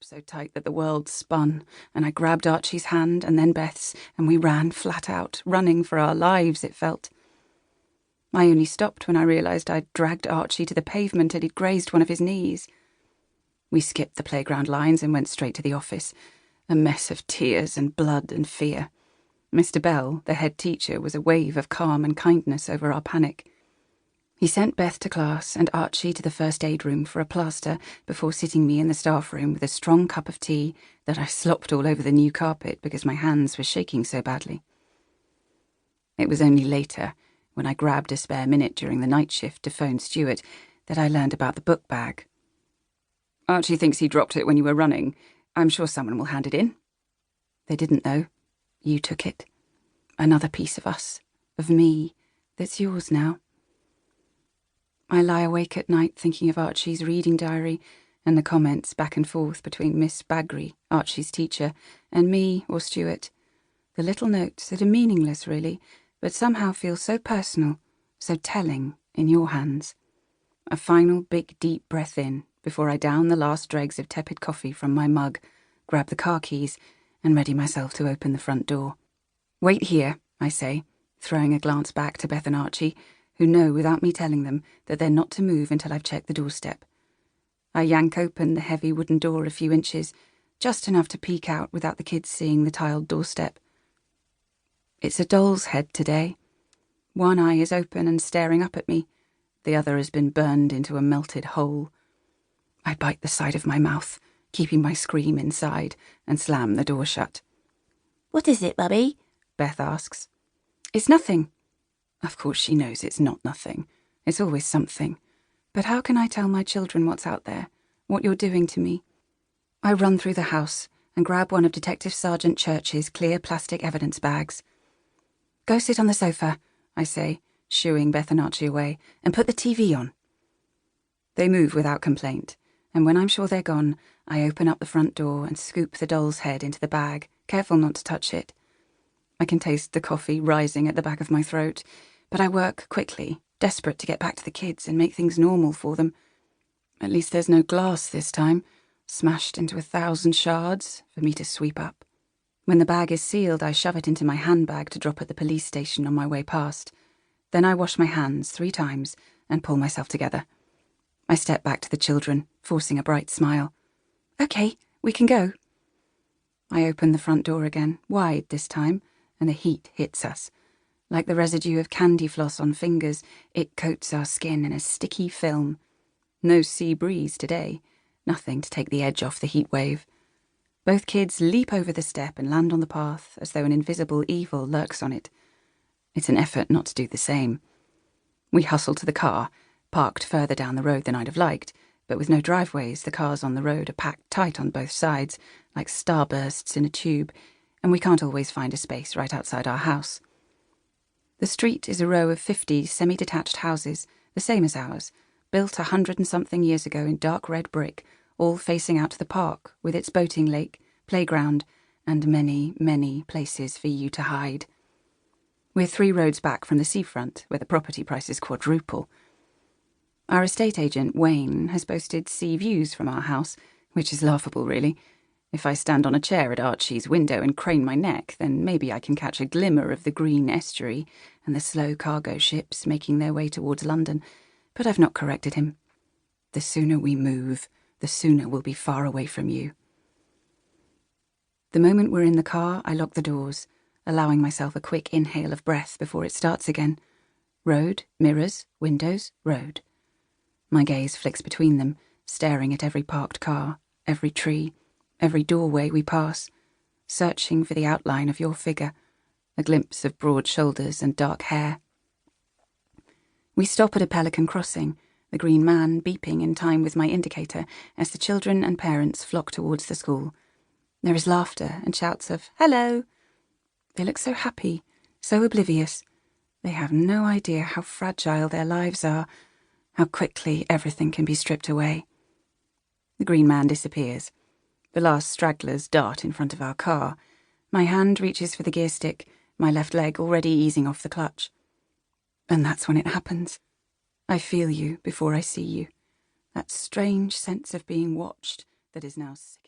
up so tight that the world spun, and I grabbed Archie's hand and then Beth's, and we ran flat out, running for our lives, it felt. I only stopped when I realised I'd dragged Archie to the pavement and he'd grazed one of his knees. We skipped the playground lines and went straight to the office, a mess of tears and blood and fear. Mr. Bell, the head teacher, was a wave of calm and kindness over our panic. He sent Beth to class and Archie to the first aid room for a plaster before sitting me in the staff room with a strong cup of tea that I slopped all over the new carpet because my hands were shaking so badly. It was only later, when I grabbed a spare minute during the night shift to phone Stuart, that I learned about the book bag. Archie thinks he dropped it when you were running. I'm sure someone will hand it in. They didn't, though. You took it. Another piece of us, of me, that's yours now. I lie awake at night thinking of Archie's reading diary and the comments back and forth between Miss Bagri, Archie's teacher, and me or Stuart. The little notes that are meaningless, really, but somehow feel so personal, so telling in your hands. A final big deep breath in before I down the last dregs of tepid coffee from my mug, grab the car keys, and ready myself to open the front door. Wait here, I say, throwing a glance back to Beth and Archie, who know without me telling them that they're not to move until I've checked the doorstep. I yank open the heavy wooden door a few inches, just enough to peek out without the kids seeing the tiled doorstep. It's a doll's head today. One eye is open and staring up at me. The other has been burned into a melted hole. I bite the side of my mouth, keeping my scream inside, and slam the door shut. "What is it, Bubby?" Beth asks. It's nothing. Of course she knows it's not nothing. It's always something. But how can I tell my children what's out there, what you're doing to me? I run through the house and grab one of Detective Sergeant Church's clear plastic evidence bags. Go sit on the sofa, I say, shooing Beth and Archie away, and put the TV on. They move without complaint, and when I'm sure they're gone, I open up the front door and scoop the doll's head into the bag, careful not to touch it. I can taste the coffee rising at the back of my throat, but I work quickly, desperate to get back to the kids and make things normal for them. At least there's no glass this time, smashed into 1,000 shards for me to sweep up. When the bag is sealed, I shove it into my handbag to drop at the police station on my way past. Then I wash my hands 3 times and pull myself together. I step back to the children, forcing a bright smile. Okay, we can go. I open the front door again, wide this time, and the heat hits us. Like the residue of candy floss on fingers, it coats our skin in a sticky film. No sea breeze today, nothing to take the edge off the heat wave. Both kids leap over the step and land on the path as though an invisible evil lurks on it. It's an effort not to do the same. We hustle to the car, parked further down the road than I'd have liked, but with no driveways, the cars on the road are packed tight on both sides, like starbursts in a tube, and we can't always find a space right outside our house. The street is a row of 50 semi-detached houses, the same as ours, built 100-and-something years ago in dark red brick, all facing out to the park with its boating lake, playground, and many, many places for you to hide. We're 3 roads back from the seafront, where the property prices quadruple. Our estate agent, Wayne, has posted sea views from our house, which is laughable, really. If I stand on a chair at Archie's window and crane my neck, then maybe I can catch a glimmer of the green estuary and the slow cargo ships making their way towards London, but I've not corrected him. The sooner we move, the sooner we'll be far away from you. The moment we're in the car, I lock the doors, allowing myself a quick inhale of breath before it starts again. Road, mirrors, windows, road. My gaze flicks between them, staring at every parked car, every tree, every doorway we pass, searching for the outline of your figure, a glimpse of broad shoulders and dark hair. We stop at a pelican crossing, the green man beeping in time with my indicator as the children and parents flock towards the school. There is laughter and shouts of, "Hello!" They look so happy, so oblivious. They have no idea how fragile their lives are, how quickly everything can be stripped away. The green man disappears. The last stragglers dart in front of our car. My hand reaches for the gear stick, my left leg already easing off the clutch. And that's when it happens. I feel you before I see you. That strange sense of being watched that is now sickening.